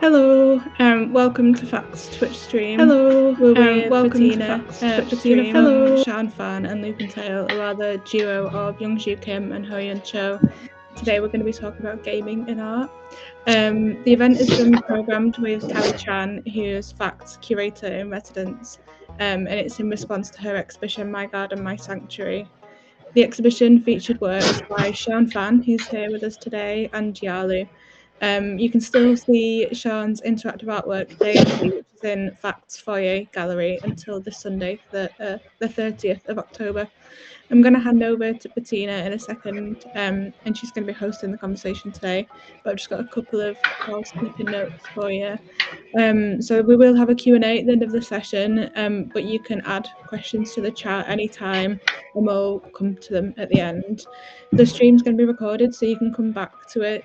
Hello, welcome to Facts Twitch stream. Hello, welcome Bettina, to Facts Twitch Bettina stream. Fung, Sian Fan and Loopntale are the duo of Youngju Kim and Hoyoun Cho. Today we're going to be talking about gaming and art. The event is being programmed with Kelly Chan, who is Facts curator in residence, and it's in response to her exhibition My Garden, My Sanctuary. The exhibition featured works by Sian Fan, who's here with us today, and Yalu. You can still see Sian's interactive artwork daily, which is in Facts Foyer Gallery until this Sunday, the 30th of October. I'm going to hand over to Bettina in a second, and she's going to be hosting the conversation today, but I've just got a couple of housekeeping notes for you. So we will have a Q&A at the end of the session, but you can add questions to the chat anytime and we'll come to them at the end. The stream's going to be recorded, so you can come back to it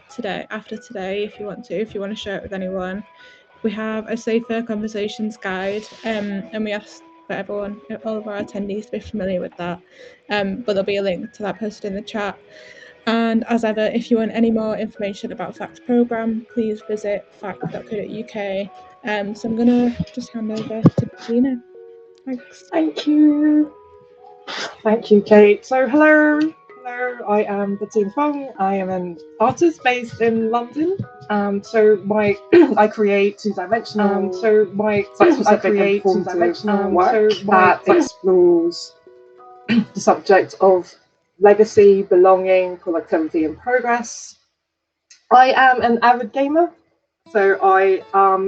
after today if you want to share it with anyone. We have a safer conversations guide, and we asked for everyone, all of our attendees, to be familiar with that, but there'll be a link to that posted in the chat. And as ever, if you want any more information about Facts programme, please visit fact.co.uk. So I'm going to just hand over to Bettina. Thanks. Thank you. Thank you, Kate. So hello, I am Bettina Fung. I am an artist based in London. I create two-dimensional work that explores the subject of legacy, belonging, productivity, and progress. I am an avid gamer. So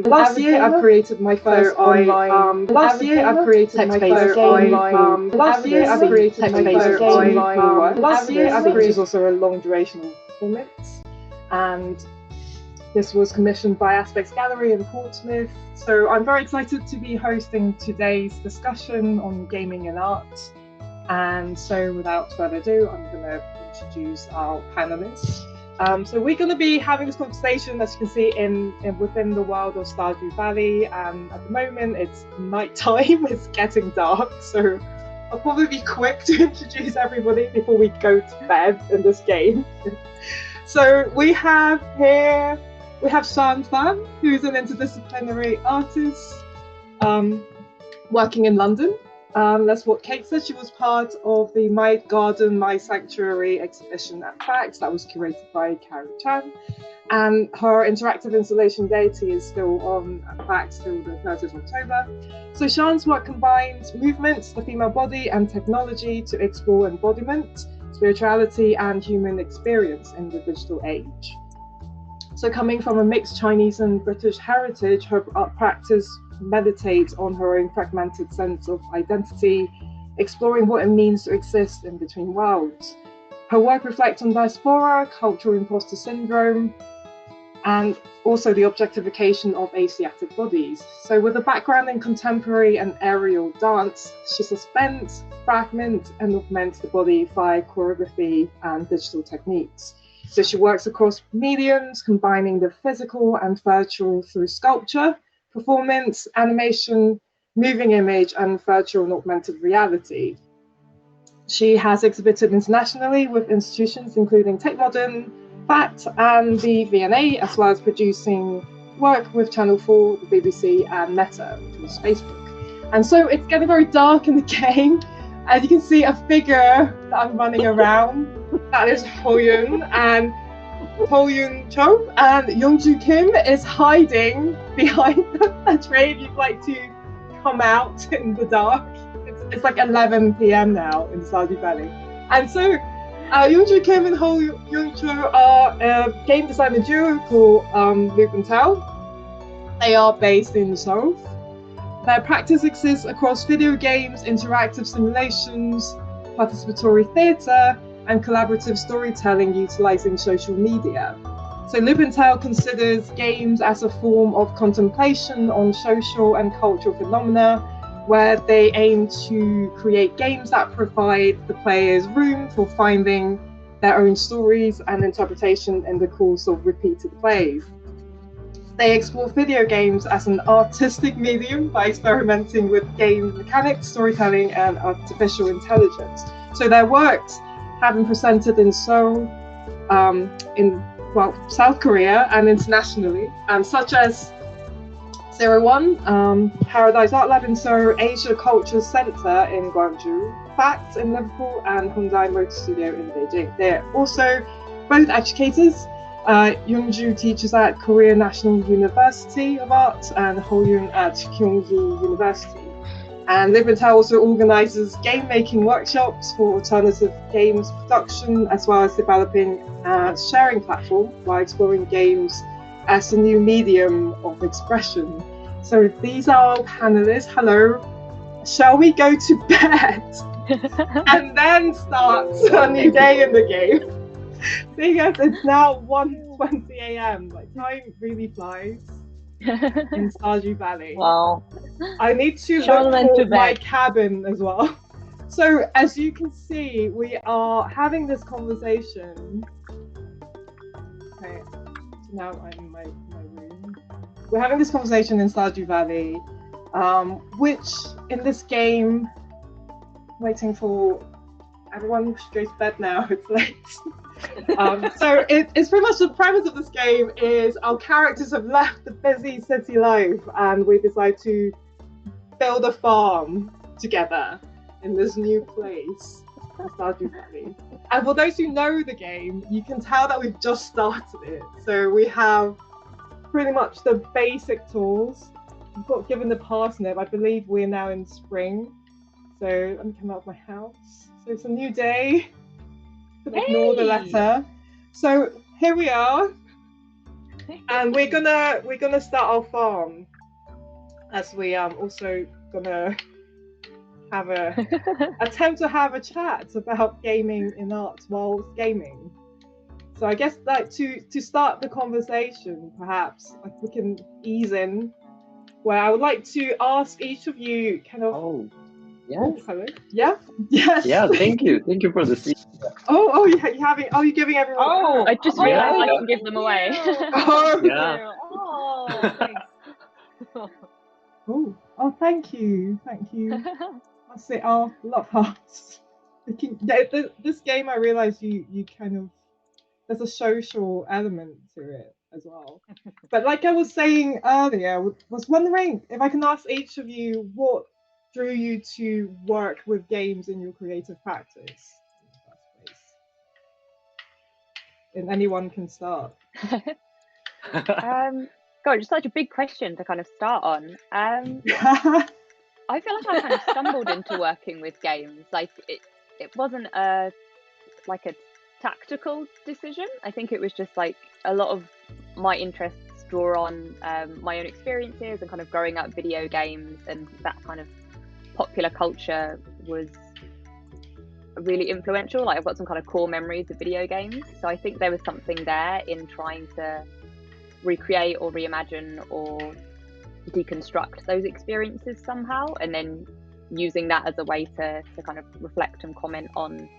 last year I created my first online text-based game, which is also a long duration performance, and this was commissioned by Aspects Gallery in Portsmouth. So I'm very excited to be hosting today's discussion on gaming and art. And so without further ado, I'm going to introduce our panelists. So we're going to be having this conversation, as you can see, within the world of Stardew Valley. And at the moment, it's nighttime. It's getting dark. So I'll probably be quick to introduce everybody before we go to bed in this game. So we have Sian Fan, who's an interdisciplinary artist working in London. That's what Kate said. She was part of the My Garden, My Sanctuary exhibition at Facts that was curated by Kelly Chan. And her interactive installation Deity is still on at Facts till the 30th of October. So Sian's work combines movement, the female body, and technology to explore embodiment, spirituality, and human experience in the digital age. So coming from a mixed Chinese and British heritage, her art practice meditates on her own fragmented sense of identity, exploring what it means to exist in between worlds. Her work reflects on diaspora, cultural imposter syndrome, and also the objectification of Asiatic bodies. So with a background in contemporary and aerial dance, she suspends, fragments, and augments the body via choreography and digital techniques. So she works across mediums, combining the physical and virtual through sculpture, performance, animation, moving image, and virtual and augmented reality. She has exhibited internationally with institutions including Tate Modern, FACT, and the V&A, as well as producing work with Channel 4, the BBC, and Meta, which is Facebook. And so it's getting very dark in the game. As you can see, a figure that I'm running around, that is Hoyoun, and Hoyoun Cho, and Youngju Kim is hiding behind a tree. If you'd like to come out in the dark, it's like 11 p.m. now in Stardew Valley. And so Youngju Kim and Hoyoun Cho are a game designer duo called Loopntale. They are based in Seoul. Their practice exists across video games, interactive simulations, participatory theatre, and collaborative storytelling utilizing social media. So Loopntale considers games as a form of contemplation on social and cultural phenomena, where they aim to create games that provide the players room for finding their own stories and interpretation in the course of repeated plays. They explore video games as an artistic medium by experimenting with game mechanics, storytelling, and artificial intelligence. So their works have been presented in Seoul, in South Korea, and internationally, such as 01, Paradise Art Lab in Seoul, Asia Culture Centre in Gwangju, Facts in Liverpool, and Hyundai Motor Studio in Beijing. They're also both educators. Youngju teaches at Korea National University of Art and Hoyoun at Youngju University. And Loopntale also organises game making workshops for alternative games production, as well as developing a sharing platform while exploring games as a new medium of expression. So these are our panelists. Hello. Shall we go to bed and then start a new day in the game? Seeing as it's now 1:20 a.m. Like, time really flies in Stardew Valley. Wow. I need to look for my cabin as well. So as you can see, we are having this conversation. Okay, so now I'm in my room. We're having this conversation in Stardew Valley, which in this game, waiting for everyone should go to bed now, it's late. So it's pretty much the premise of this game is our characters have left the busy city life and we decide to build a farm together in this new place, Stardew Valley. And for those who know the game, you can tell that we've just started it. So we have pretty much the basic tools. We've got given the parsnip. I believe we're now in spring. So let me come out of my house. So it's a new day. Ignore the letter. So here we are, and we're gonna start our farm, as we also gonna have attempt to have a chat about gaming in art while gaming. So I guess like to start the conversation, perhaps like we can ease in, where I would like to ask each of you kind of. Oh. Yes. Oh, hello. Yeah. Yes. Yeah. Thank you. Thank you for the seat. You're giving everyone. Oh, I just realised I can give them away. Oh, yeah. Oh, thanks. Oh, thank you. I'll say, love hearts. This game, I realised you kind of there's a social element to it as well. But like I was saying earlier, was wondering if I can ask each of you what drew you to work with games in your creative practice in the first place. And anyone can start. God, it's such a big question to kind of start on. I feel like I kind of stumbled into working with games. Like it wasn't a tactical decision. I think it was just like a lot of my interests draw on my own experiences and kind of growing up video games, and that kind of popular culture was really influential. Like I've got some kind of core memories of video games, so I think there was something there in trying to recreate or reimagine or deconstruct those experiences somehow, and then using that as a way to kind of reflect and comment on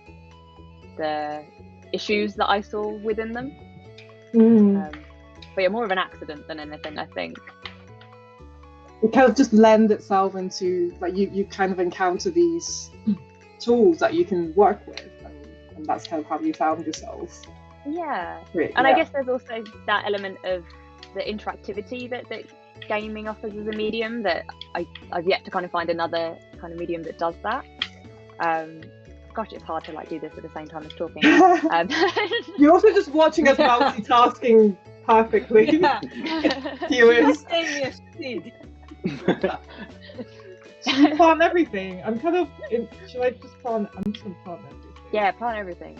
the issues that I saw within them. But yeah, more of an accident than anything, I think. It kind of just lend itself into like you kind of encounter these tools that you can work with, and that's kind of how you found yourself. Yeah, and I guess there's also that element of the interactivity that gaming offers as a medium that I've yet to kind of find another kind of medium that does that. Gosh, it's hard to like do this at the same time as talking. You're also just watching us multitasking perfectly. Viewers. Should we plant everything? I'm kind of. Should I just plant? I'm just gonna plant everything. Yeah, plant everything.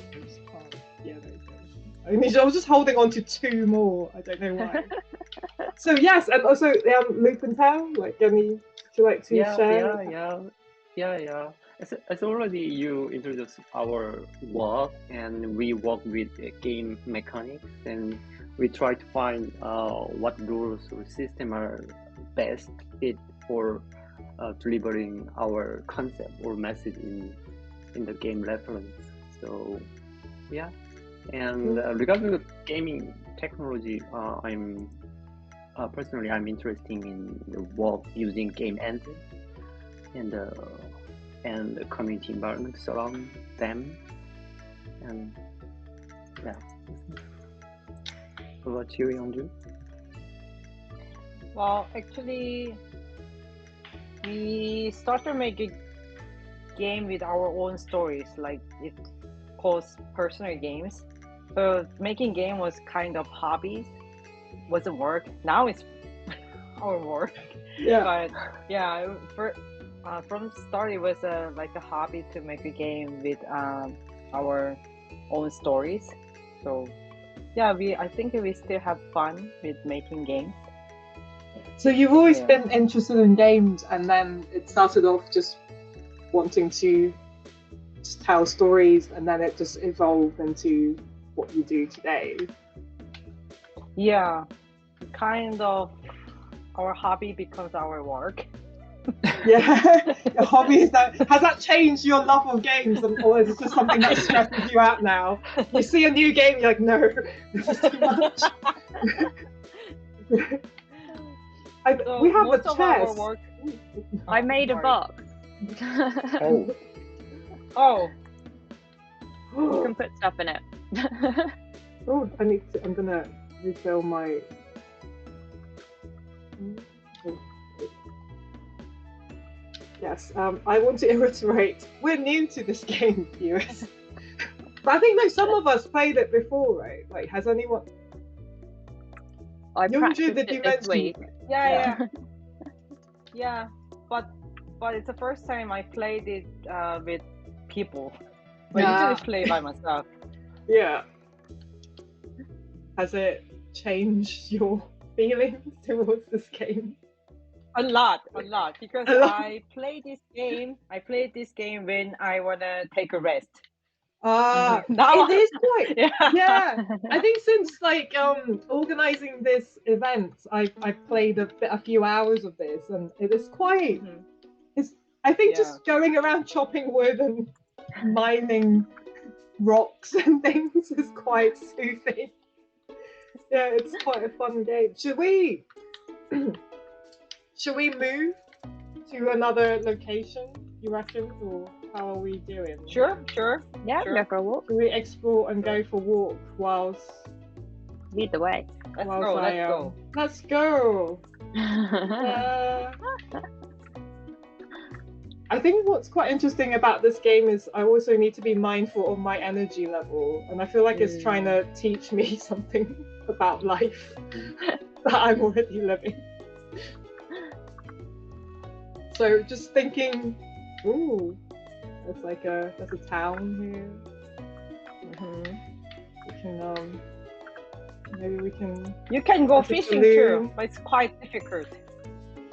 Yeah, there you go. I was just holding on to two more. I don't know why. So yes, and also Loopntale. Like, would you like to share? Yeah. As already you introduced our work, and we work with game mechanics, and we try to find what rules or system are best fit for delivering our concept or message in the game reference. So yeah, and regarding the gaming technology, I'm personally interested in the work using game engine and the community environment surround them, and yeah. What about you, Youngju? Well, actually, we started making game with our own stories, like it calls personal games. So making game was kind of hobbies, wasn't work. Now it's our work. Yeah. But yeah, from the start it was like a hobby to make a game with our own stories. So yeah, I think we still have fun with making games. So you've always been interested in games, and then it started off just wanting to just tell stories, and then it just evolved into what you do today. Yeah, kind of our hobby becomes our work. Yeah, your hobby is that. Has that changed your love of games, or is it just something that stresses you out now? You see a new game, you're like, no, this is too much. So we have most a of our chess. work. I made a box. Oh. You can put stuff in it. Oh, I'm gonna refill my. Yes, I want to reiterate, we're new to this game, viewers. But I think some of us played it before, right? Like, has anyone? I Youngju, practiced did you it this mention? week. Yeah. But it's the first time I played it with people. But I usually play by myself. Yeah. Has it changed your feelings towards this game? A lot, because I played this game when I wanna take a rest. Now it is quite. Yeah. I think since like organizing this event, I've played a few hours of this, and it is quite. It's I think just going around chopping wood and mining rocks and things is quite soothing. Yeah, it's quite a fun game. Should we move to another location, you reckon, or how are we doing? Sure. Yeah, Sure. go for a walk. Should we explore and go for a walk whilst Lead the way. Let's go. Let's go. I think what's quite interesting about this game is I also need to be mindful of my energy level, and I feel like it's trying to teach me something about life that I'm already living. So just thinking, ooh, there's a town here. We can maybe we can. You can go fishing too, but it's quite difficult.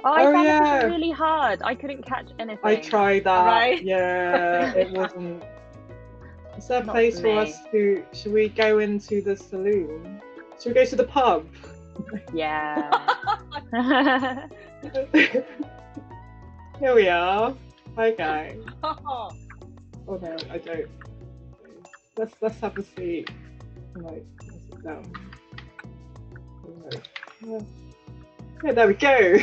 I found it really hard. I couldn't catch anything. I tried that. Right? Yeah, it wasn't. Is there a place for us to? Should we go into the saloon? Should we go to the pub? Yeah. Here we are. Hi guys. Oh no, I don't. Let's have a seat. Right, sit down. Yeah, there we go.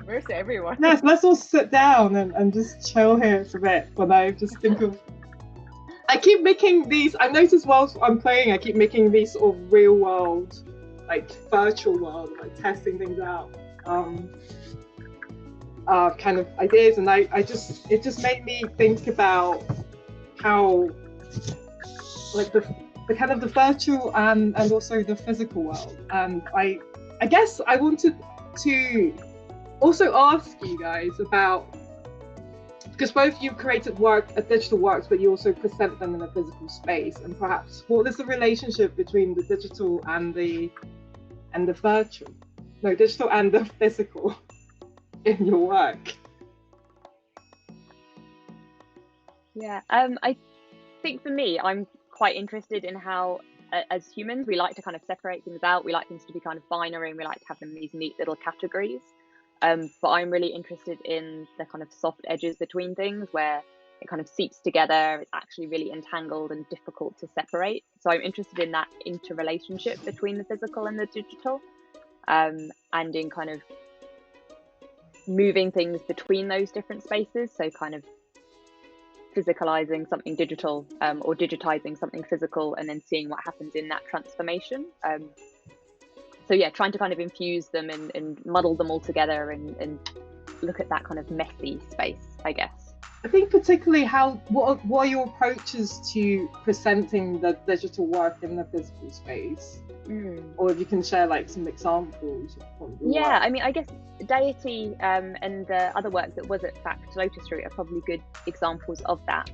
Where's everyone? Yes, let's all sit down and just chill here for a bit when I just think of. I keep making these. I noticed whilst I'm playing, I keep making these sort of real world, like virtual world, like testing things out. Kind of ideas, and it just made me think about how like the kind of the virtual and also the physical world. And I guess I wanted to also ask you guys about, because both you created digital works, but you also present them in a physical space, and perhaps what is the relationship between the digital and the virtual? No, digital and the physical in your work? Yeah, I think for me, I'm quite interested in how, as humans, we like to kind of separate things out. We like things to be kind of binary, and we like to have them in these neat little categories. But I'm really interested in the kind of soft edges between things, where it kind of seeps together. It's actually really entangled and difficult to separate. So I'm interested in that interrelationship between the physical and the digital, and in kind of moving things between those different spaces. So kind of physicalizing something digital, or digitizing something physical, and then seeing what happens in that transformation. So yeah, trying to kind of infuse them and muddle them all together and look at that kind of messy space, I guess. I think particularly what are your approaches to presenting the digital work in the physical space? Or if you can share like some examples of your work. I mean, I guess Deity and the other work that was at Fact Lotus Street are probably good examples of that.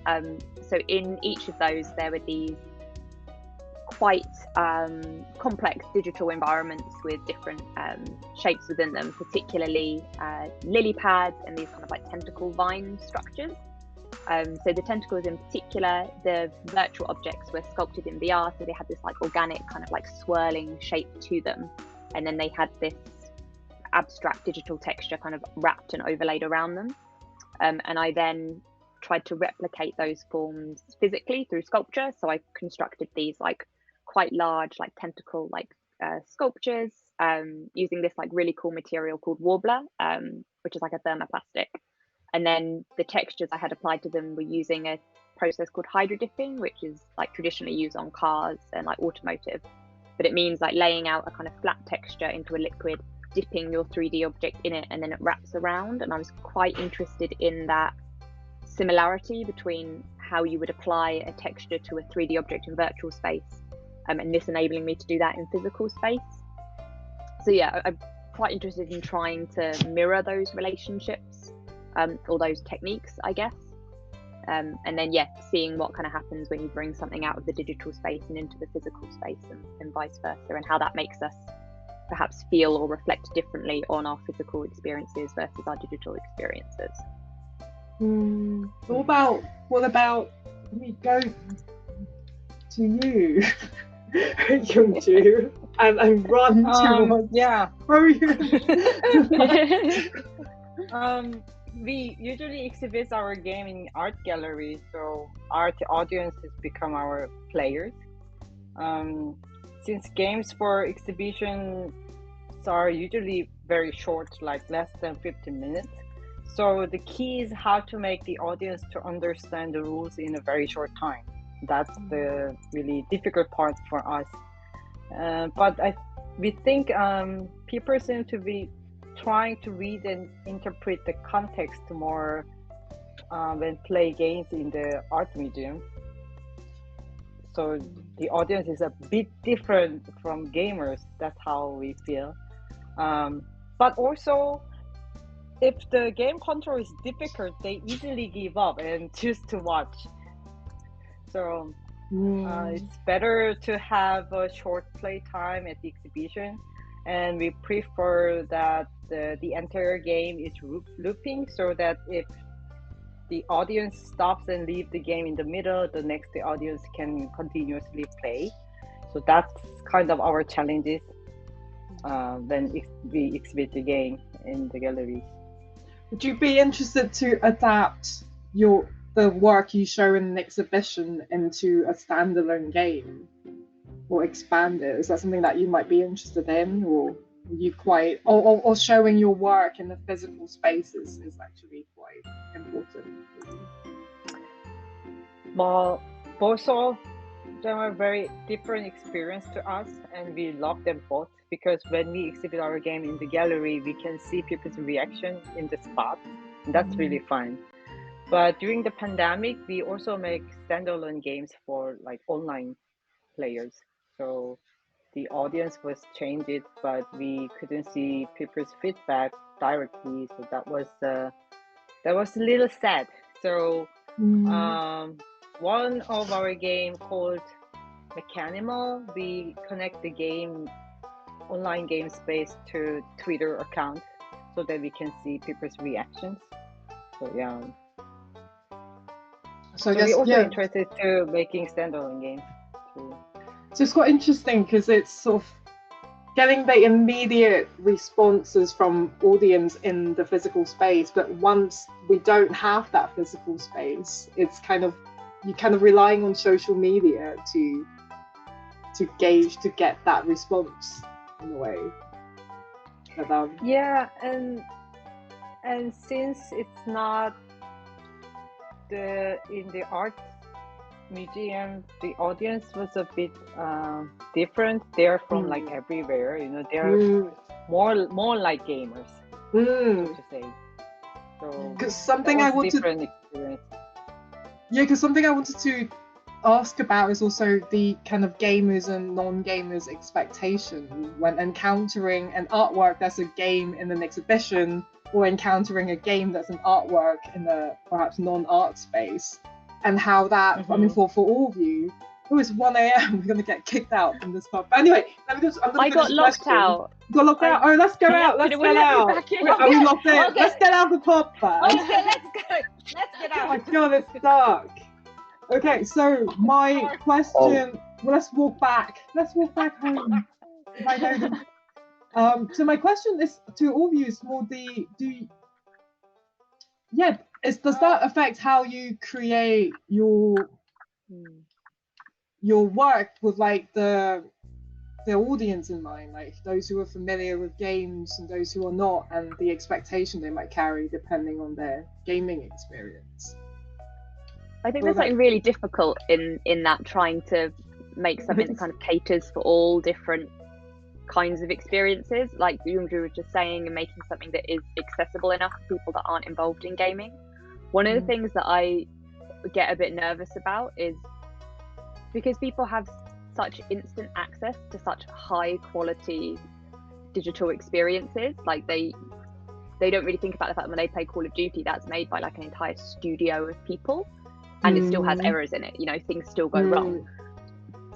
So in each of those, there were these quite complex digital environments with different shapes within them, particularly lily pads and these kind of like tentacle vine structures. So the tentacles in particular, the virtual objects were sculpted in VR, so they had this like organic kind of like swirling shape to them, and then they had this abstract digital texture kind of wrapped and overlaid around them. And I then tried to replicate those forms physically through sculpture. So I constructed these like quite large like tentacle like sculptures using this like really cool material called warbler, which is like a thermoplastic. And then the textures I had applied to them were using a process called hydrodipping, which is like traditionally used on cars and like automotive. But it means like laying out a kind of flat texture into a liquid, dipping your 3D object in it, and then it wraps around. And I was quite interested in that similarity between how you would apply a texture to a 3D object in virtual space, and this enabling me to do that in physical space. So yeah, I'm quite interested in trying to mirror those relationships. Or those techniques, I guess. And then, yeah, seeing what kind of happens when you bring something out of the digital space and into the physical space and vice versa, and how that makes us perhaps feel or reflect differently on our physical experiences versus our digital experiences. What about, let me go to you, Youngju, and run towards Hoyoun. We usually exhibit our game in art galleries, so art audiences become our players. Since games for exhibitions are usually very short, like less than 15 minutes, so the key is how to make the audience to understand the rules in a very short time. That's the really difficult part for us. But we think people seem to be trying to read and interpret the context more when play games in the art medium. So the audience is a bit different from gamers. That's how we feel. But also, if the game control is difficult, they easily give up and choose to watch. So it's better to have a short play time at the exhibition, and we prefer that the entire game is looping, so that if the audience stops and leave the game in the middle, the next audience can continuously play. So that's kind of our challenges when we exhibit the game in the gallery. Would you be interested to adapt the work you show in an exhibition into a standalone game, or expand it? Is that something that you might be interested in, or you quite, or showing your work in the physical spaces is actually quite important? Well, both of them are very different experience to us, and we love them both, because when we exhibit our game in the gallery, we can see people's reaction in the spot, and that's really fun. But during the pandemic, we also make standalone games for like online players. So the audience was changed, but we couldn't see people's feedback directly. So that was a little sad. So one of our game called Mechanimal, we connect the game online game space to Twitter account so that we can see people's reactions. So yeah. So I guess, we're also interested to making standalone games too. So it's quite interesting because it's sort of getting the immediate responses from audience in the physical space, but once we don't have that physical space, it's you're kind of relying on social media to get that response in a way. But, yeah, and since it's not in the art museum, the audience was a bit different. They're from like everywhere, you know. They're more like gamers, so to say. So because something I wanted different experience. Yeah, because something I wanted to ask about is also the kind of gamers and non-gamers expectation when encountering an artwork that's a game in an exhibition, or encountering a game that's an artwork in a perhaps non-art space, and how that, I mean, for all of you, it's 1 a.m. We're gonna get kicked out from this pub. But anyway, I got locked out. You got locked out? Oh, let's go out. Let's get out. Are we locked in? Okay. Let's get out of the pub first. Okay, let's go. Let's get out. Oh my god, it's dark. Okay, so my question. Well, let's walk back. Let's walk back home. If I know them. So my question is to all of you is more does that affect how you create your work with like the audience in mind, like those who are familiar with games and those who are not, and the expectation they might carry depending on their gaming experience? I think there's something really difficult in that, trying to make something that kind of caters for all different kinds of experiences, like Youngju was just saying, and making something that is accessible enough to people that aren't involved in gaming. One of the things that I get a bit nervous about is because people have such instant access to such high quality digital experiences, like they don't really think about the fact that when they play Call of Duty, that's made by like an entire studio of people, and it still has errors in it, you know, things still go wrong.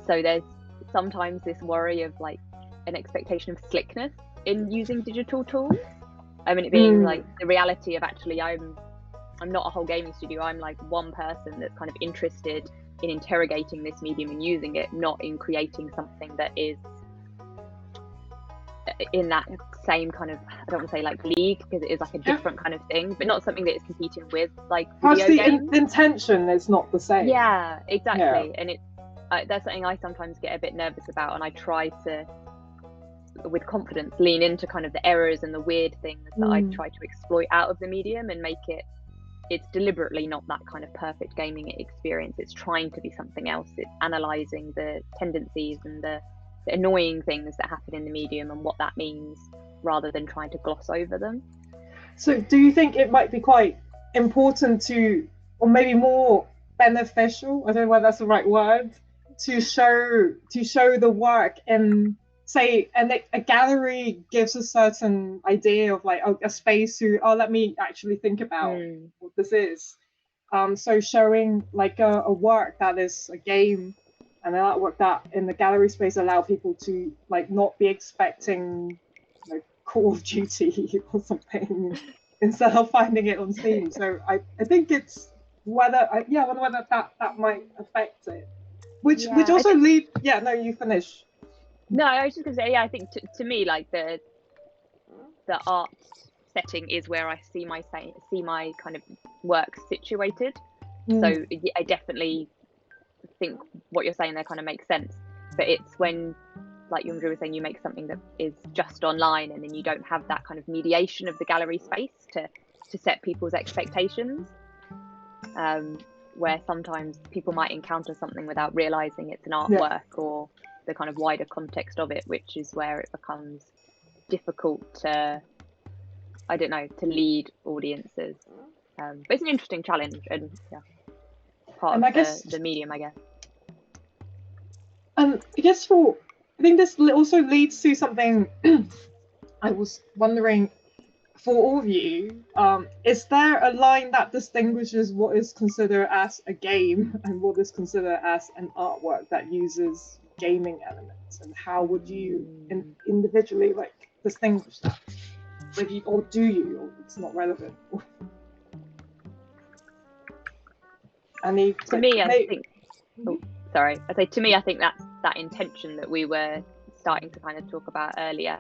So there's sometimes this worry of like an expectation of slickness in using digital tools. I mean, it being like the reality of actually I'm not a whole gaming studio, I'm like one person that's kind of interested in interrogating this medium and using it, not in creating something that is in that same kind of, I don't want to say like league, because it is like a different kind of thing, but not something that is competing with like video games. The intention is not the same. Yeah, exactly. And it's that's something I sometimes get a bit nervous about, and I try to, with confidence, lean into kind of the errors and the weird things that I try to exploit out of the medium and make it's deliberately not that kind of perfect gaming experience. It's trying to be something else. It's analysing the tendencies and the annoying things that happen in the medium and what that means, rather than trying to gloss over them. So do you think it might be quite important to, or maybe more beneficial, I don't know whether that's the right word, to show the work in, say, a gallery gives a certain idea of like a space let me actually think about what this is. So showing like a work that is a game and an artwork that in the gallery space allow people to like not be expecting Call of Duty or something instead of finding it on Steam. So I think it's whether that might affect it. Which also lead. Yeah, no, you finish. No, I was just gonna say, I think to me, like the art setting is where I see my kind of work situated. So I definitely think what you're saying there kind of makes sense. But it's when, like Youngju was saying, you make something that is just online, and then you don't have that kind of mediation of the gallery space to set people's expectations. Where sometimes people might encounter something without realizing it's an artwork or the kind of wider context of it, which is where it becomes difficult to, I don't know, to lead audiences. But it's an interesting challenge, and part of the medium, I guess. And I guess I think this also leads to something I was wondering for all of you. Is there a line that distinguishes what is considered as a game and what is considered as an artwork that uses gaming elements, and how would you individually like distinguish that? Like, or do you, or it's not relevant? To me, I think that's that intention that we were starting to kind of talk about earlier.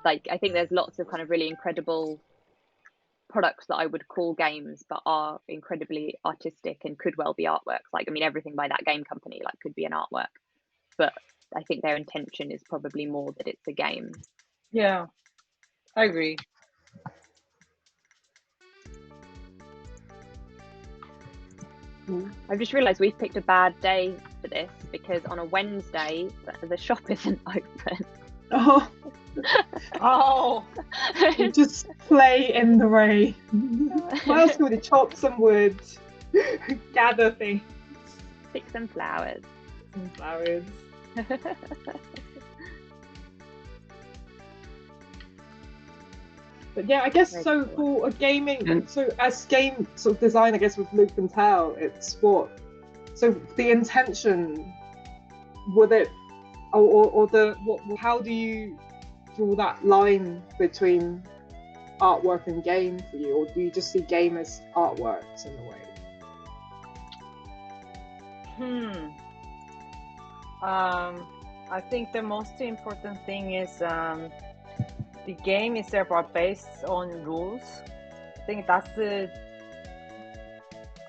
Like, I think there's lots of kind of really incredible products that I would call games, but are incredibly artistic and could well be artworks. Like, I mean, everything by that game company like could be an artwork, but I think their intention is probably more that it's a game. Yeah, I agree. I've just realised we've picked a bad day for this because on a Wednesday the shop isn't open. Oh, Oh, you just play in the rain. What else can we do? Chop some wood, gather things, Pick some flowers. some flowers. But yeah, I guess Very so cool. for a gaming, And- so as game sort of design, I guess with Loopntale, it's what. So the intention, would it, or the what? How do you draw that line between artwork and game for you, or do you just see game as artworks in a way? I think the most important thing is the game itself are based on rules. I think that's the,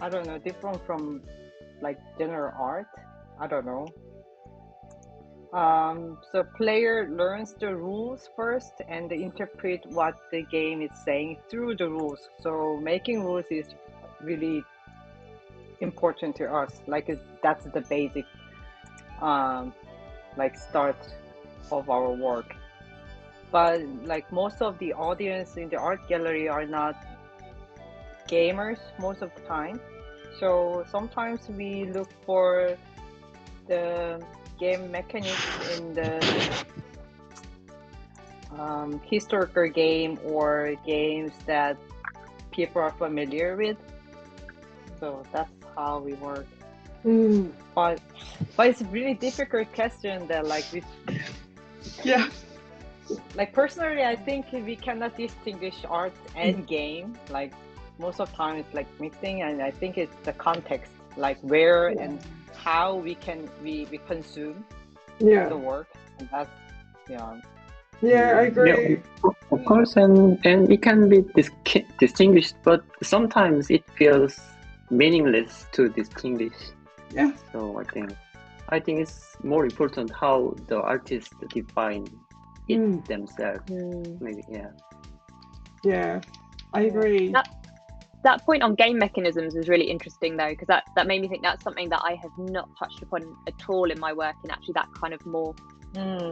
I don't know, different from like general art. I don't know. So player learns the rules first and they interpret what the game is saying through the rules. So making rules is really important to us. Like that's the basic, like start of our work. But like most of the audience in the art gallery are not gamers most of the time. So sometimes we look for the game mechanics in the historical game or games that people are familiar with. So that's how we work. But it's a really difficult question that like we, Yeah. like personally I think we cannot distinguish art and game. Like most of the time it's like mixing, and I think it's the context, like where and how we consume Yeah. the work, and that's Yeah, I agree. Yeah, of course, and it can be distinguished, but sometimes it feels meaningless to distinguish. Yeah. So I think it's more important how the artists define it themselves. Maybe, yeah. Yeah, I agree. That point on game mechanisms is really interesting though, because that made me think that's something that I have not touched upon at all in my work, and actually that kind of more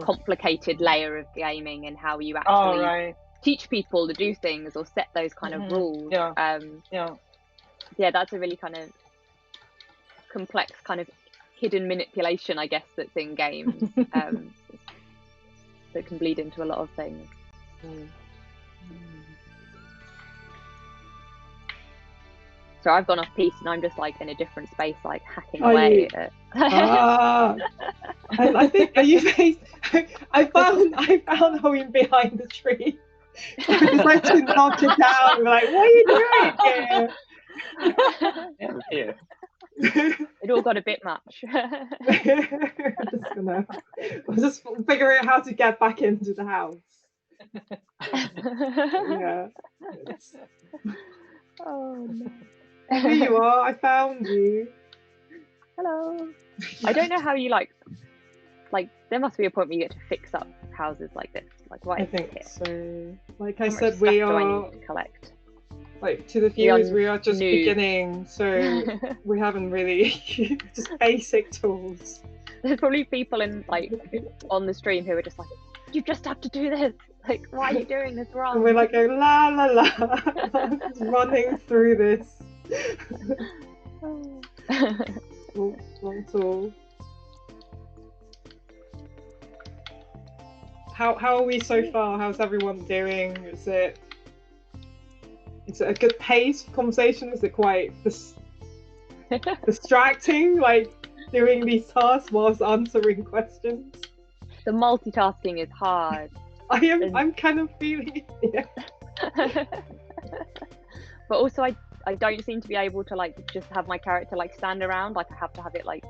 complicated layer of gaming and how you actually teach people to do things or set those kind of rules. Yeah, that's a really kind of complex kind of hidden manipulation, I guess, that's in games that can bleed into a lot of things. So I've gone off piece and I'm just like in a different space, like hacking away at and I think I found Hoyoun behind the tree. So I just like to knock it down and be like, what are you doing here? Yeah, I'm here. It all got a bit much. I'm just figuring out how to get back into the house. Yeah. Oh no. Here you are, I found you. Hello. I don't know how you like there must be a point where you get to fix up houses like this. Like why I is think it? so. Like I How much said, stuff we do I are need to collect? like to the viewers, we are just new. beginning, so we haven't really just basic tools. There's probably people in like on the stream who are just like, you just have to do this. Like, why are you doing this wrong? And we're like, oh, la la la, just running through this. Wrong tool. How are we so far? How's everyone doing? Is it a good pace of conversation? Is it quite distracting, like doing these tasks whilst answering questions? The multitasking is hard. I'm kind of feeling it. Yeah. But also I don't seem to be able to like just have my character like stand around. Like I have to have it like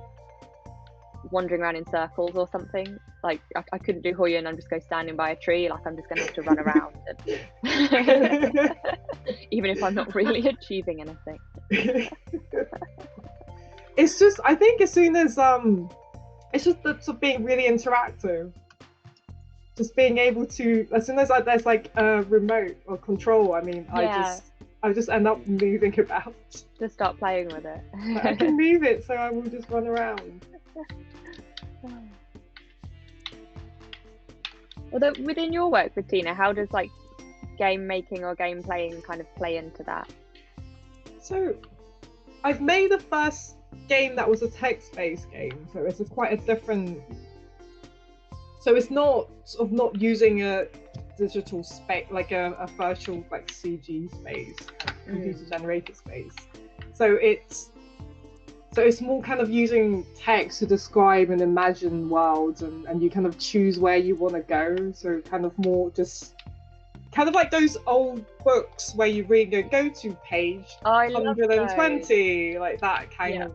wandering around in circles or something. Like I couldn't do Hoyoun and just go standing by a tree. Like I'm just gonna have to run around and even if I'm not really achieving anything. It's just, I think as soon as it's just the being really interactive, just being able to, as soon as there's like a remote or control, I mean, I just end up moving about. Just start playing with it. But I can move it, so I will just run around. Although within your work, Bettina, how does like game making or game playing kind of play into that? So I've made the first game that was a text-based game, so it's quite a different. So it's not sort of not using a digital space, like a virtual like CG space, computer-generated space. So it's more kind of using text to describe and imagine worlds, and you kind of choose where you want to go. So kind of more just kind of like those old books where you read go to page 120, like that kind of.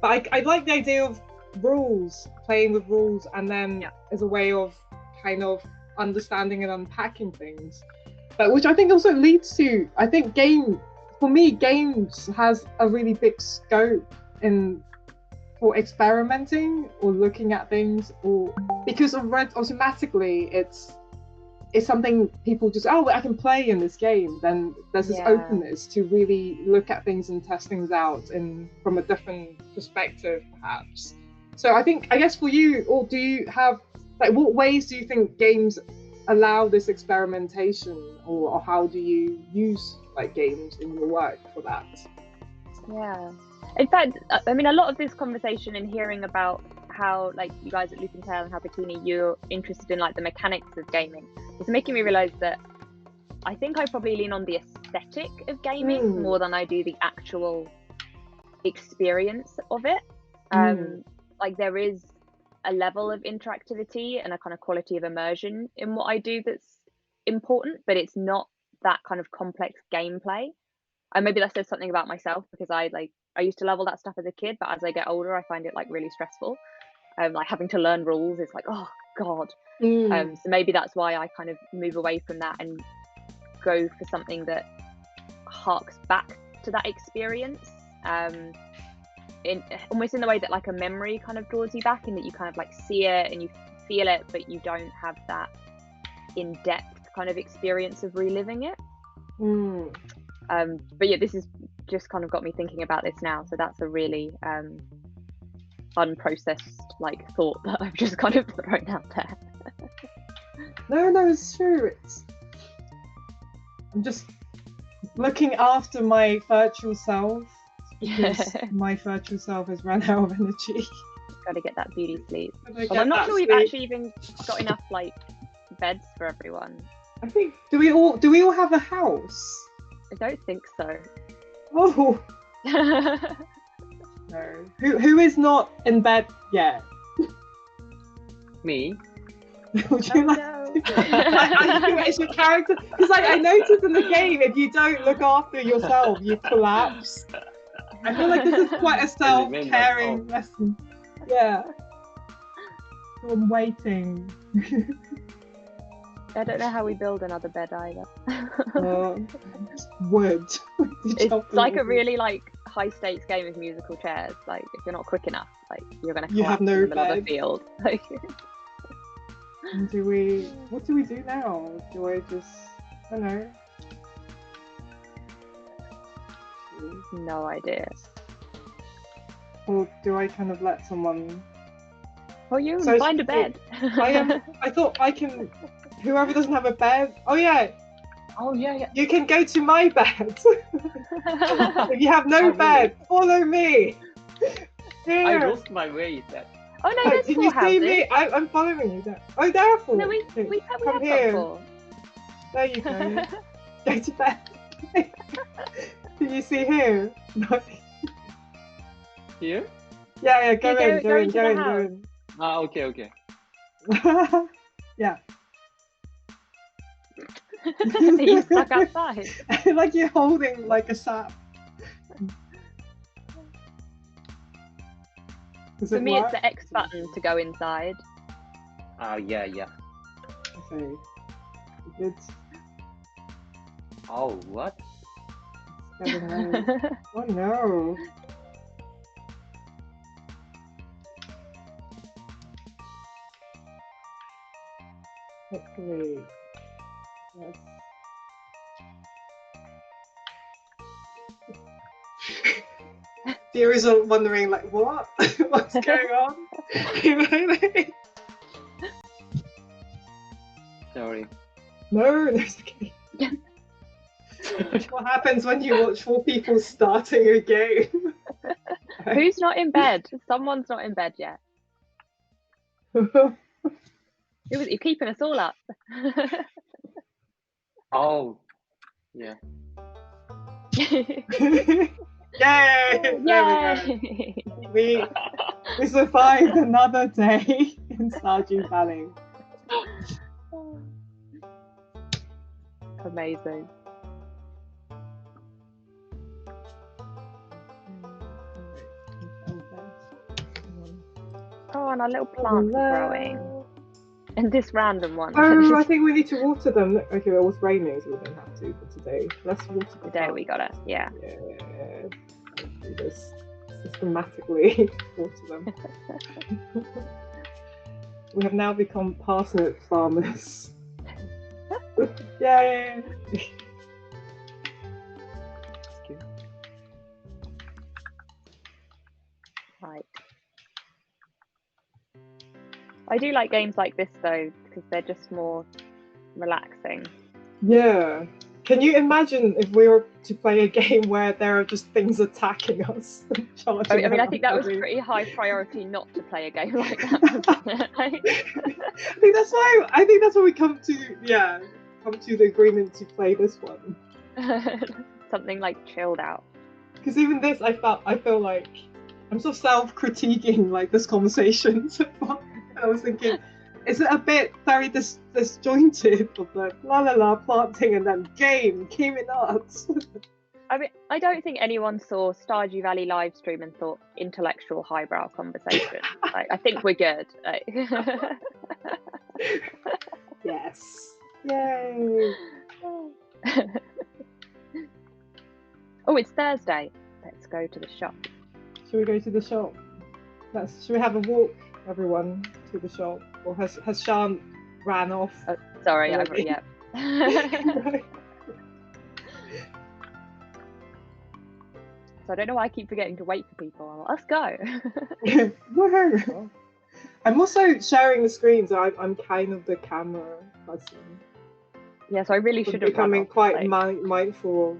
But I like the idea of rules, playing with rules, and then as a way of kind of understanding and unpacking things. But which I think also leads to, I think for me, games has a really big scope for experimenting or looking at things, or because automatically it's something people just, I can play in this game. Then there's this openness to really look at things and test things out from a different perspective, perhaps. So I guess for you, or do you have like, what ways do you think games allow this experimentation, or how do you use like games in your work for that? Yeah, in fact, I mean, a lot of this conversation and hearing about how like you guys at Loopntale and how Bettina, you're interested in like the mechanics of gaming, it's making me realize that I think I probably lean on the aesthetic of gaming more than I do the actual experience of it. Like there is a level of interactivity and a kind of quality of immersion in what I do that's important, but it's not that kind of complex gameplay. And maybe that says something about myself, because I used to love all that stuff as a kid, but as I get older I find it like really stressful. Like having to learn rules is like, oh god. So maybe that's why I kind of move away from that and go for something that harks back to that experience, almost in the way that like a memory kind of draws you back, in that you kind of like see it and you feel it, but you don't have that in-depth kind of experience of reliving it. But yeah, this is just kind of got me thinking about this now, so that's a really unprocessed like thought that I've just kind of thrown out there. No, it's true. I'm just looking after my virtual self, because my virtual self has run out of energy. Got to get that beauty sleep. Well, I'm not sure we've actually even got enough like beds for everyone. I think do we all have a house? I don't think so. Oh. No. Who is not in bed yet? Me. Would you like? No. It's your character, because I noticed in the game, if you don't look after yourself, you collapse. I feel like this is quite a self-caring lesson. Yeah. So I'm waiting. I don't know how we build another bed either. Wood. It's like a really like high stakes game of musical chairs. Like if you're not quick enough, like you're gonna collapse in the middle of the field. Like. What do we do now? Do I just, I don't know. No idea. Or do I kind of let someone? Hoyoun, find a bed. I thought I can. Whoever doesn't have a bed. Oh yeah. You can go to my bed. If you have no bed, follow me. Here. I lost my way. Oh no, there's can you see me? I'm following you there. Oh, therefore. No, we come have here. four. There you go. Go to bed. Can you see here? No. Here? Yeah, go in. Ah, okay. Yeah. Are you stuck outside? Like you're holding like a sap. For me, it's the X button to go inside. Yeah. Okay. Good. Oh, what? Oh no. Hopefully. Yes. viewers are wondering, like, what? What's going on? Sorry. No, that's okay. What happens when you watch 4 people starting a game? Who's not in bed? Someone's not in bed yet. You're keeping us all up. Oh, yeah. Yay! There Yay! we go. We survived another day in Stardew Valley. Amazing. Oh, and our little plants are growing. And this random one. Oh, I think we need to water them. Okay, well, it's raining, so we don't have to for today. Let's water them. Today we got it, yeah. Yeah. Do this systematically. Water them. We have now become parsnip farmers. Yay! Right. I do like games like this though, because they're just more relaxing. Yeah. Can you imagine if we were to play a game where there are just things attacking us? I mean, I think that was pretty high priority not to play a game like that. I think that's why we come to the agreement to play this one. Something like chilled out. Because even this, I feel like I'm sort of self-critiquing like this conversation so far. I was thinking, is it a bit very disjointed of the la la la planting and then game it nuts? I mean, I don't think anyone saw Stardew Valley livestream and thought intellectual highbrow conversation. I think we're good. Yes. Yay. Oh, it's Thursday. Let's go to the shop. Should we go to the shop? Should we have a walk, everyone, to the shop? Or has Sian ran off? Oh, sorry, already? So I don't know why I keep forgetting to wait for people. Let's go. Woohoo! I'm also sharing the screen, so I'm kind of the camera person. Yeah, so I really should have becoming quite mindful of.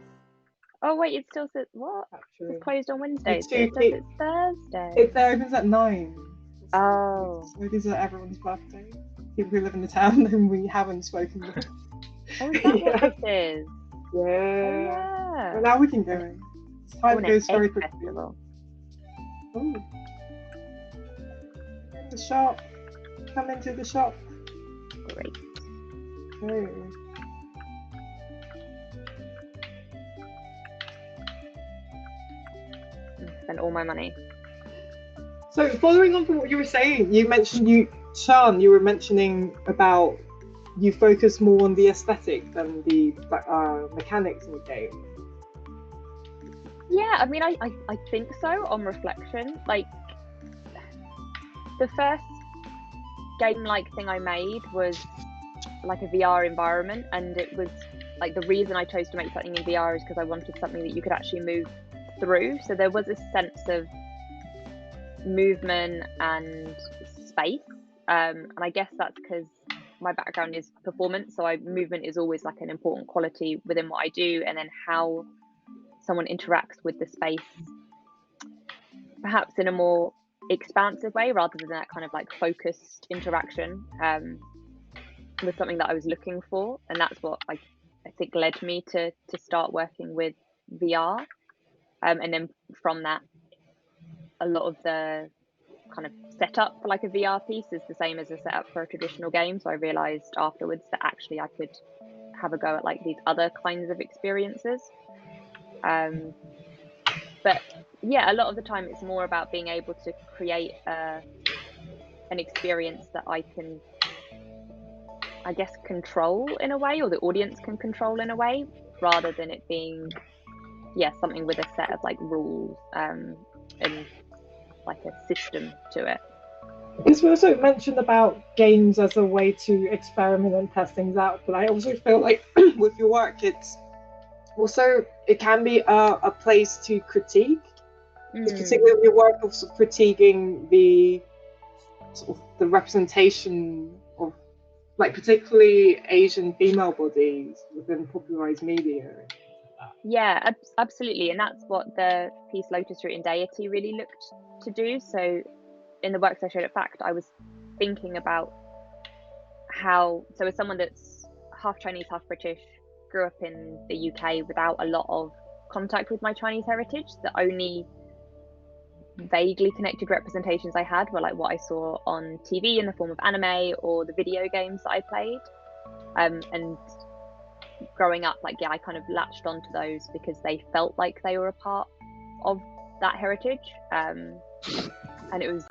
Oh wait, it still says what? Actually, it's closed on Wednesdays. It says it's Thursday. It opens at 9. Oh. So these are everyone's birthdays. People who live in the town whom we haven't spoken with. Oh, is that what this is? Yeah. Oh, yeah. Well, now we can go. Time goes very quickly. Festival. Oh. The shop. Come into the shop. Great. Okay. Spend all my money. So following on from what you were saying, Sian, you were mentioning about you focus more on the aesthetic than the mechanics in the game. Yeah, I mean, I think so on reflection. Like, the first game-like thing I made was like a VR environment, and it was like the reason I chose to make something in VR is because I wanted something that you could actually move through. So there was a sense of movement and space, and I guess that's because my background is performance, so movement is always like an important quality within what I do, and then how someone interacts with the space perhaps in a more expansive way rather than that kind of like focused interaction was something that I was looking for, and that's what I think led me to start working with VR, and then from that a lot of the kind of setup for like a VR piece is the same as a setup for a traditional game. So I realized afterwards that actually I could have a go at like these other kinds of experiences. But yeah, a lot of the time it's more about being able to create an experience that I can, I guess, control in a way, or the audience can control in a way, rather than it being, something with a set of like rules and like a system to it. Because we also mentioned about games as a way to experiment and test things out, but I also feel like with your work, it can be a place to critique particularly your work of sort of critiquing the sort of the representation of, like, particularly Asian female bodies within popularized media. Yeah, absolutely, and that's what the piece Lotus Root and Deity really looked to do. So in the works I showed at Fact, I was thinking about how, so as someone that's half Chinese, half British, grew up in the UK without a lot of contact with my Chinese heritage, the only vaguely connected representations I had were like what I saw on TV in the form of anime or the video games that I played. And growing up, like, yeah, I kind of latched onto those because they felt like they were a part of that heritage. And it was,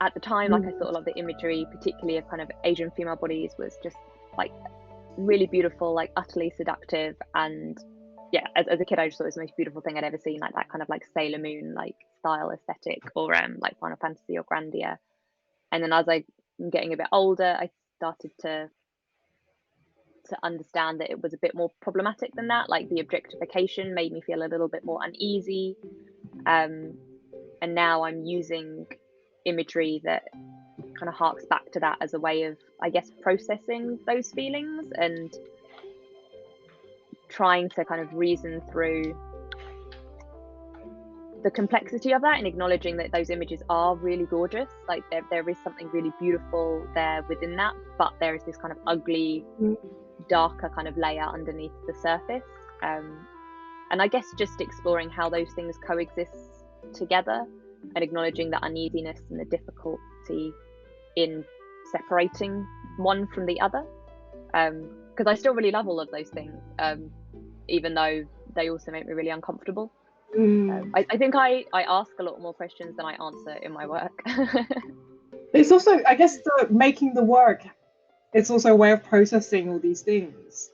at the time, like, I thought a lot of the imagery, particularly of kind of Asian female bodies, was just like really beautiful, like utterly seductive. And yeah, as a kid, I just thought it was the most beautiful thing I'd ever seen, like that kind of like Sailor Moon like style aesthetic, or like Final Fantasy or Grandia. And then as I was getting a bit older, I started to understand that it was a bit more problematic than that. Like the objectification made me feel a little bit more uneasy. And now I'm using imagery that kind of harks back to that as a way of, I guess, processing those feelings and trying to kind of reason through the complexity of that and acknowledging that those images are really gorgeous. Like there is something really beautiful there within that, but there is this kind of ugly, darker kind of layer underneath the surface. And I guess just exploring how those things coexist together and acknowledging the uneasiness and the difficulty in separating one from the other. Because I still really love all of those things, even though they also make me really uncomfortable. I think I ask a lot more questions than I answer in my work. It's also, I guess, making the work, it's also a way of processing all these things.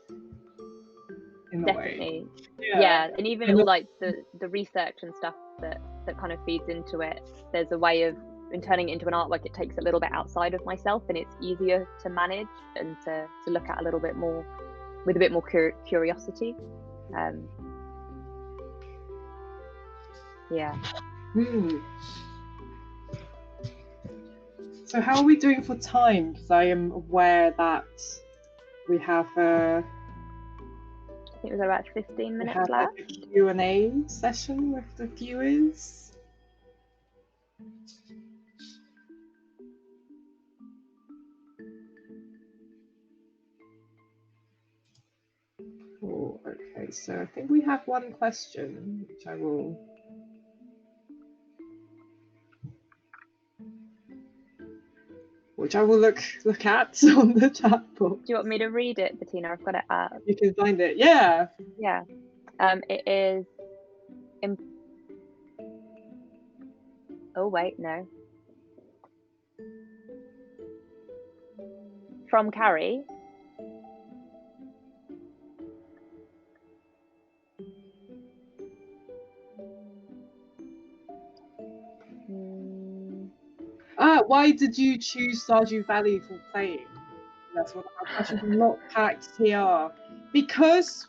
Definitely. Yeah, and even all like the research and stuff that kind of feeds into it, there's a way of, in turning it into an artwork, it takes a little bit outside of myself and it's easier to manage and to look at a little bit more with a bit more curiosity. Yeah. So how are we doing for time? Because I am aware that we have I think it was about 15 minutes left. Like a Q&A session with the viewers. Oh, okay, so I think we have one question, which I will look at on the chat box. Do you want me to read it, Bettina? I've got it up. You can find it, yeah. Yeah. It is. Oh wait, no. From Carrie. Why did you choose Stardew Valley for playing? That's one of our questions. Not packed here. Because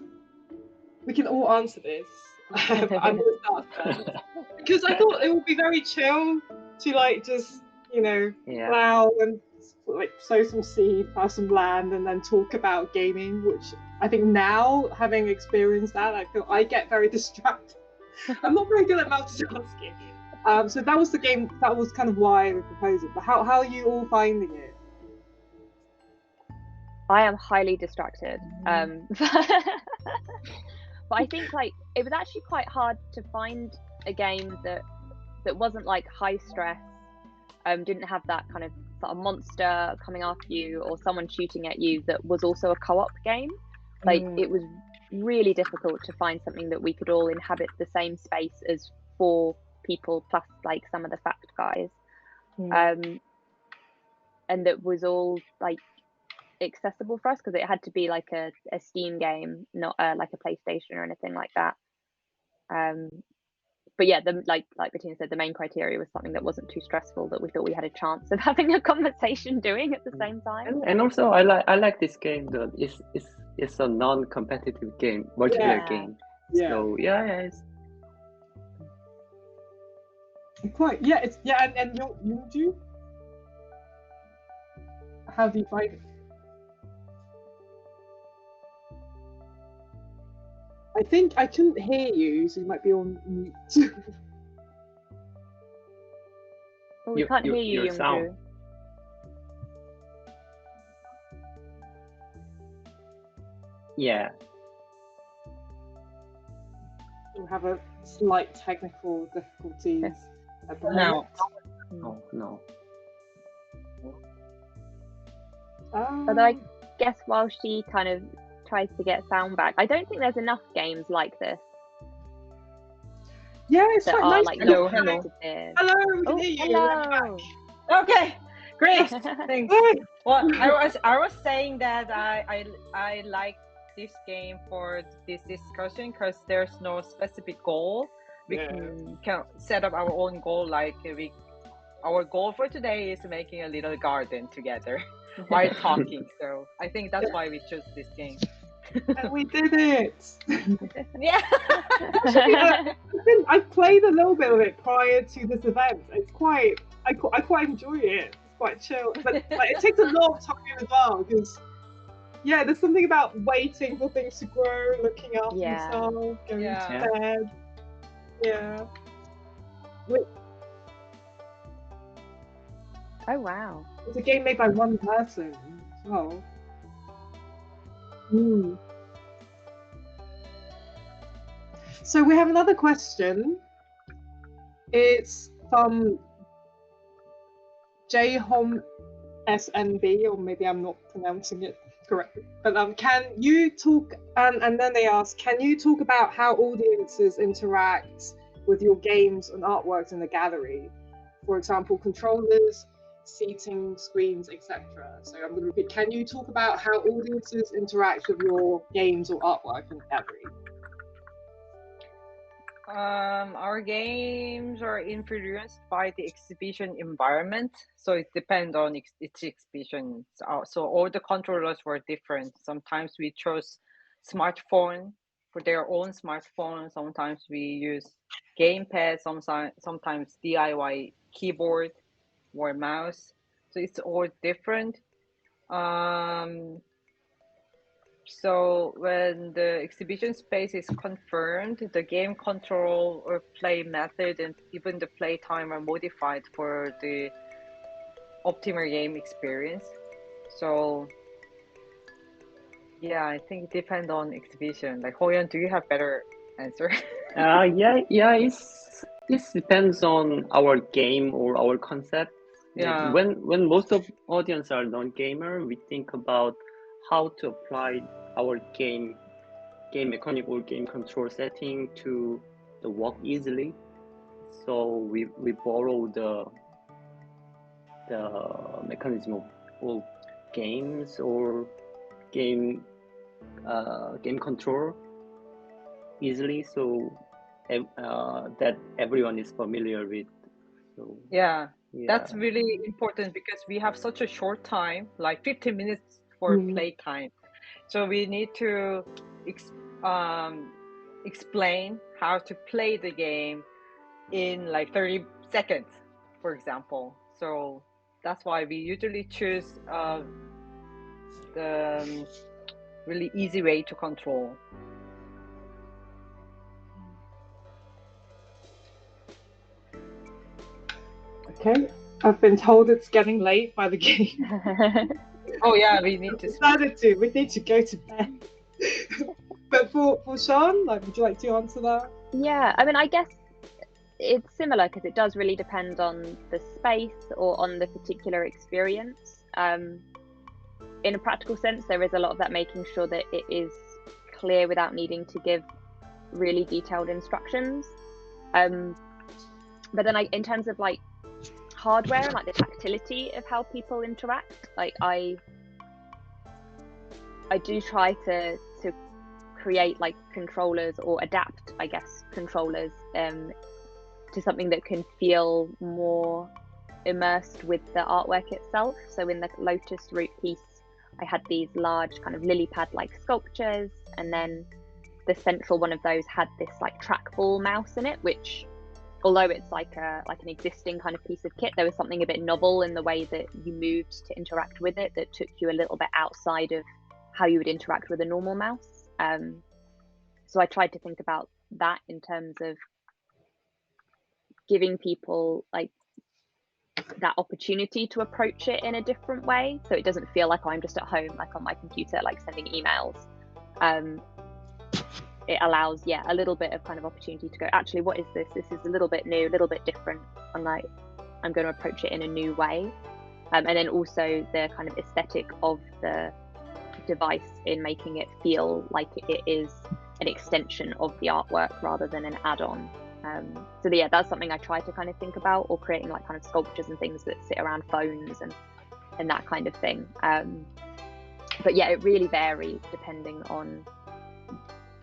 we can all answer this. I'm going to start first. Because I thought it would be very chill to like just, plow and like sow some seed, plow some land, and then talk about gaming, which I think now, having experienced that, I feel I get very distracted. I'm not very good at multitasking. So that was the game, that was kind of why we proposed it. But how are you all finding it? I am highly distracted. But I think like it was actually quite hard to find a game that wasn't like high stress, didn't have that kind of sort of monster coming after you or someone shooting at you, that was also a co-op game. Like it was really difficult to find something that we could all inhabit the same space as 4 people plus like some of the Fact guys, and that was all like accessible for us, because it had to be like a Steam game, not like a PlayStation or anything like that. But yeah, like Bettina said, the main criteria was something that wasn't too stressful, that we thought we had a chance of having a conversation doing at the same time. And also I like this game that it's a non-competitive game, multiplayer game. So yeah, Quite, yeah, it's yeah, and Youngju. How do you find it? I think I couldn't hear you, so you might be on mute. Oh, we can't hear you, your sound. Youngju. Yeah. We have a slight technical difficulties at the No. moment. No. Although I guess while she kind of tries to get sound back, I don't think there's enough games like this Yeah, it's that quite are nice. like Hello, documented here. Hello, we can Oh, hear you. hello. Okay, great. Thanks. Good. Well, I was saying that I like this game for this discussion because there's no specific goal. We can set up our own goal. Like our goal for today is making a little garden together while talking. So I think that's why we chose this game. And we did it. Yeah. I played a little bit of it prior to this event. It's quite, I quite enjoy it. It's quite chill, but like, it takes a lot of time as well because, yeah, there's something about waiting for things to grow, looking after yourself, going to bed. Yeah. Oh wow. It's a game made by one person as well. So we have another question. It's from Jhom SNB, or maybe I'm not pronouncing it correctly. But can you talk? And then they ask, can you talk about how audiences interact with your games and artworks in the gallery? For example, controllers, seating, screens, etc. So I'm going to repeat. Can you talk about how audiences interact with your games or artwork in the gallery? Our games are influenced by the exhibition environment, so it depends on each exhibition. So all the controllers were different. Sometimes we chose smartphone for their own smartphone. Sometimes we use gamepad. Sometimes DIY keyboard or mouse. So it's all different. So when the exhibition space is confirmed, the game control or play method and even the play time are modified for the optimal game experience. So yeah, I think it depends on exhibition. Like Hoyoun, do you have better answer? Yeah. It depends on our game or our concept. Yeah. When most of audience are non-gamer, we think about how to apply our game mechanic or game control setting to the work easily. So we borrow the mechanism of games or game control easily, so that everyone is familiar with. So yeah, that's really important because we have such a short time, like 15 minutes for play time. So we need to explain how to play the game in like 30 seconds, for example. So that's why we usually choose the really easy way to control. Okay, I've been told it's getting late by the game. Oh yeah, we need to. We need to go to bed. But for Sian, like, would you like to answer that? Yeah, I mean, I guess it's similar because it does really depend on the space or on the particular experience. In a practical sense, there is a lot of that making sure that it is clear without needing to give really detailed instructions. But then in terms of like hardware and like the tactility of how people interact, like I do try to create like controllers or adapt, I guess, controllers to something that can feel more immersed with the artwork itself. So in the Lotus Root piece, I had these large kind of lily pad like sculptures, and then the central one of those had this like trackball mouse in it, which although it's like an existing kind of piece of kit, there was something a bit novel in the way that you moved to interact with it that took you a little bit outside of how you would interact with a normal mouse. So I tried to think about that in terms of giving people like that opportunity to approach it in a different way, so it doesn't feel like I'm just at home, like on my computer, like sending emails. It allows, yeah, a little bit of kind of opportunity to go, actually, what is this? This is a little bit new, a little bit different. I'm going to approach it in a new way. And then also the kind of aesthetic of the device in making it feel like it is an extension of the artwork rather than an add-on. So yeah, that's something I try to kind of think about, or creating like kind of sculptures and things that sit around phones and that kind of thing. But yeah, it really varies depending on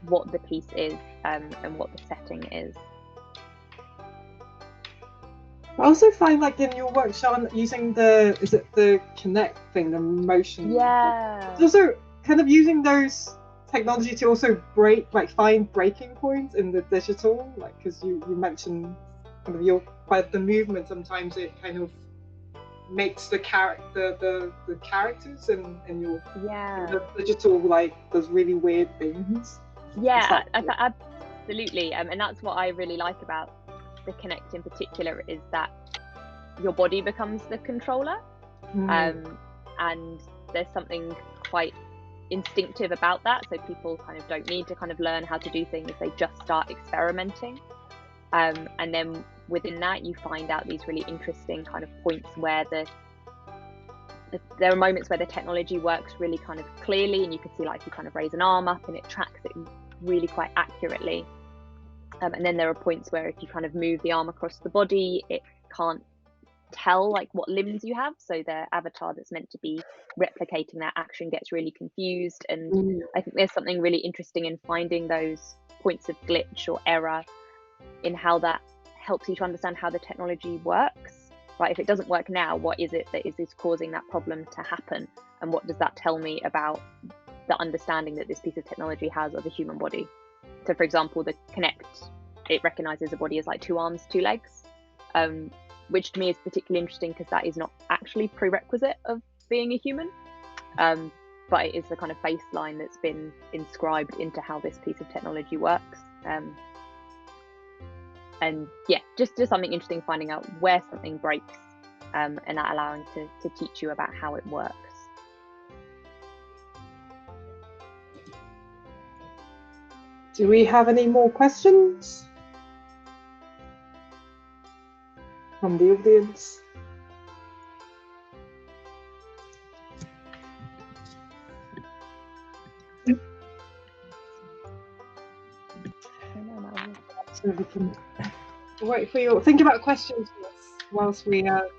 what the piece is and what the setting is. I also find like in your work, Sian, using the Connect thing, the motion. Yeah. It's also kind of using those technology to also find breaking points in the digital, like because you mentioned kind of by the movement, sometimes it kind of makes the characters and your the digital like does really weird things. Yeah, absolutely. And that's what I really like about the Connect in particular, is that your body becomes the controller. And there's something quite instinctive about that, so people kind of don't need to kind of learn how to do things, they just start experimenting. And then within that you find out these really interesting kind of points where there are moments where the technology works really kind of clearly, and you can see like you kind of raise an arm up and it tracks it really quite accurately. And then there are points where if you kind of move the arm across the body, it can't tell like what limbs you have, so the avatar that's meant to be replicating that action gets really confused. And I think there's something really interesting in finding those points of glitch or error in how that helps you to understand how the technology works. Right, if it doesn't work now, what is it that is causing that problem to happen, and what does that tell me about the understanding that this piece of technology has of a human body? So for example, the Connect, it recognizes a body as like 2 arms, 2 legs, which to me is particularly interesting because that is not actually prerequisite of being a human, but it is the kind of baseline that's been inscribed into how this piece of technology works. And yeah, just something interesting finding out where something breaks, and that allowing to teach you about how it works. Do we have any more questions from the audience? So we can wait for your think about questions for us whilst we talk.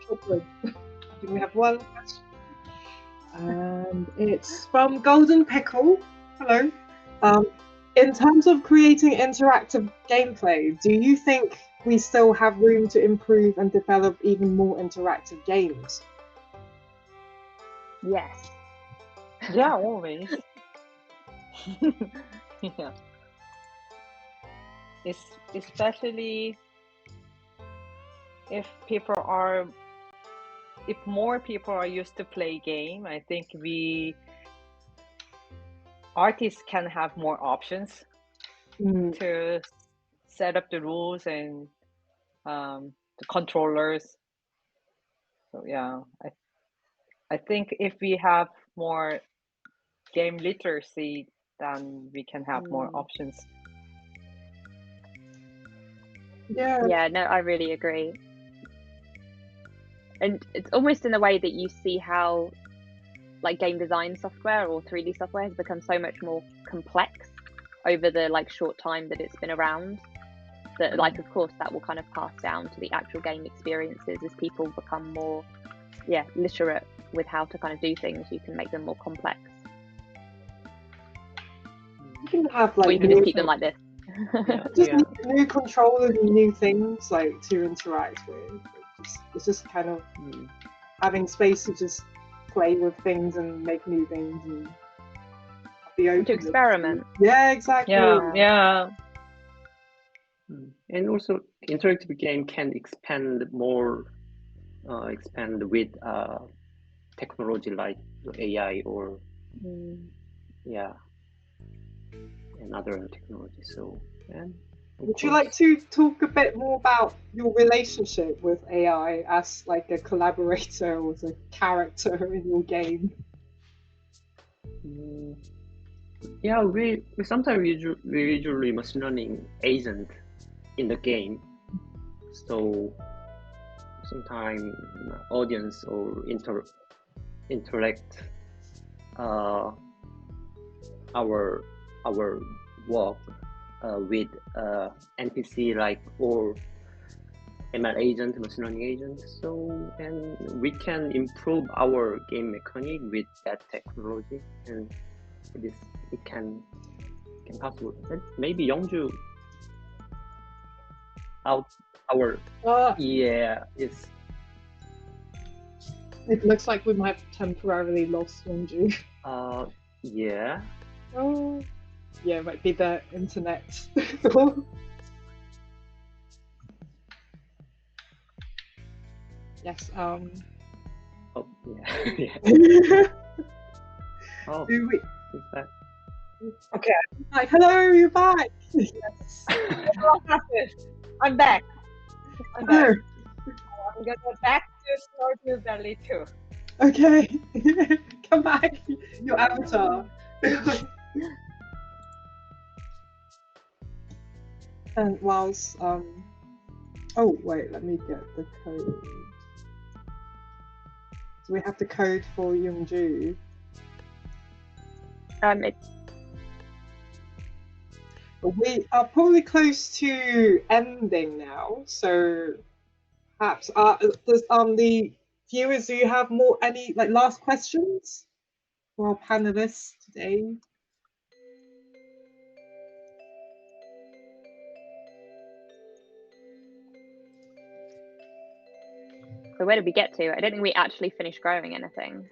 We have one question, and it's from Golden Pickle. Hello. In terms of creating interactive gameplay, do you think we still have room to improve and develop even more interactive games? Yes. Yeah, always. Yeah. Especially if more people are used to play game, I think artists can have more options to set up the rules and the controllers. So yeah, I think if we have more game literacy, then we can have more options. Yeah, no, I really agree. And it's almost in the way that you see how like game design software or 3D software has become so much more complex over the like short time that it's been around, that like of course that will kind of pass down to the actual game experiences as people become more literate with how to kind of do things. You can make them more complex. You can have like, or you can just keep them like this. New controllers and new things like to interact with. It's just kind of having space to just play with things and make new things and be open to experiment. Yeah, exactly. Yeah. And also, interactive game can expand more, expand with technology like AI or yeah, and other technology. So, and would you like to talk a bit more about your relationship with AI as like a collaborator or as a character in your game? Yeah, we sometimes usually machine learning agent in the game. So sometimes audience or interact our work with NPC like or ML agent, machine learning agent. So and we can improve our game mechanic with that technology, and it can possible. Maybe Youngju yeah, it's. It looks like we might have temporarily lost Youngju. Yeah. Oh, yeah, it might be the internet. Yes. Oh yeah. Yeah. Oh. Do we? Is that? Okay. Like, hello, you're back. Yes. What happened? I'm back. I'm back. I'm gonna go back to Stardew Valley too. Okay. Come back. Your avatar. And whilst oh wait, let me get the code. So we have the code for Youngju. We are probably close to ending now, so perhaps does the viewers, do you have any like last questions for our panelists today? So where did we get to? I don't think we actually finished growing anything.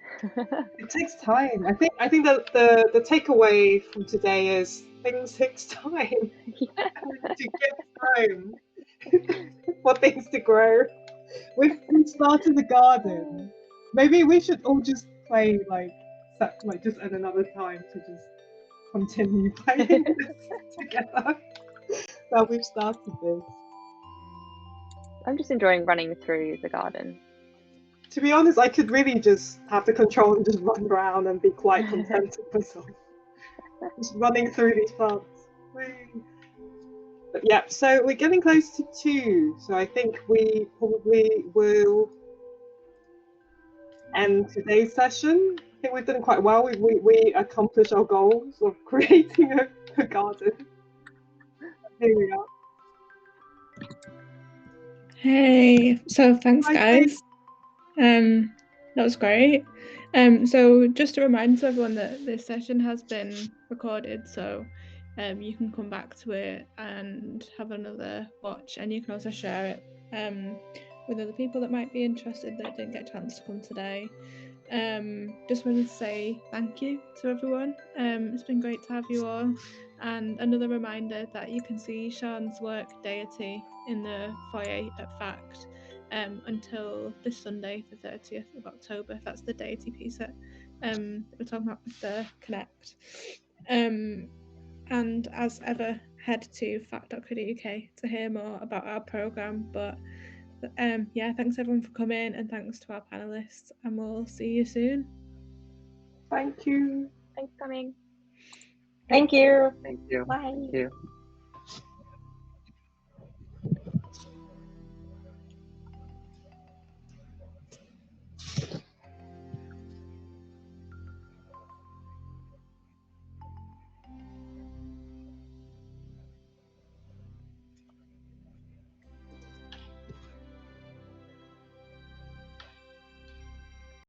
It takes time. I think that the takeaway from today is things takes time. Yeah. To get time for things to grow. We've started the garden. Maybe we should all just play like just at another time to just continue playing this together. Now we've started this. I'm just enjoying running through the garden. To be honest, I could really just have the control and just run around and be quite content with myself. Just running through these plants. But yeah, so we're getting close to 2. So I think we probably will end today's session. I think we've done quite well. We accomplished our goals of creating a garden. Here we are. Hey, so thanks guys. That was great. So just to remind everyone that this session has been recorded, so you can come back to it and have another watch, and you can also share it with other people that might be interested that didn't get a chance to come today. Just wanted to say thank you to everyone. It's been great to have you all, and another reminder that you can see Sian's work Deity in the foyer at Fact until this Sunday, the 30th of October. That's the Deity piece that we're talking about with the Connect. And as ever, head to fact.co.uk to hear more about our programme. But yeah, thanks everyone for coming, and thanks to our panellists, and we'll see you soon. Thank you. Thanks for coming. Thank you. Thank you. Bye. Thank you.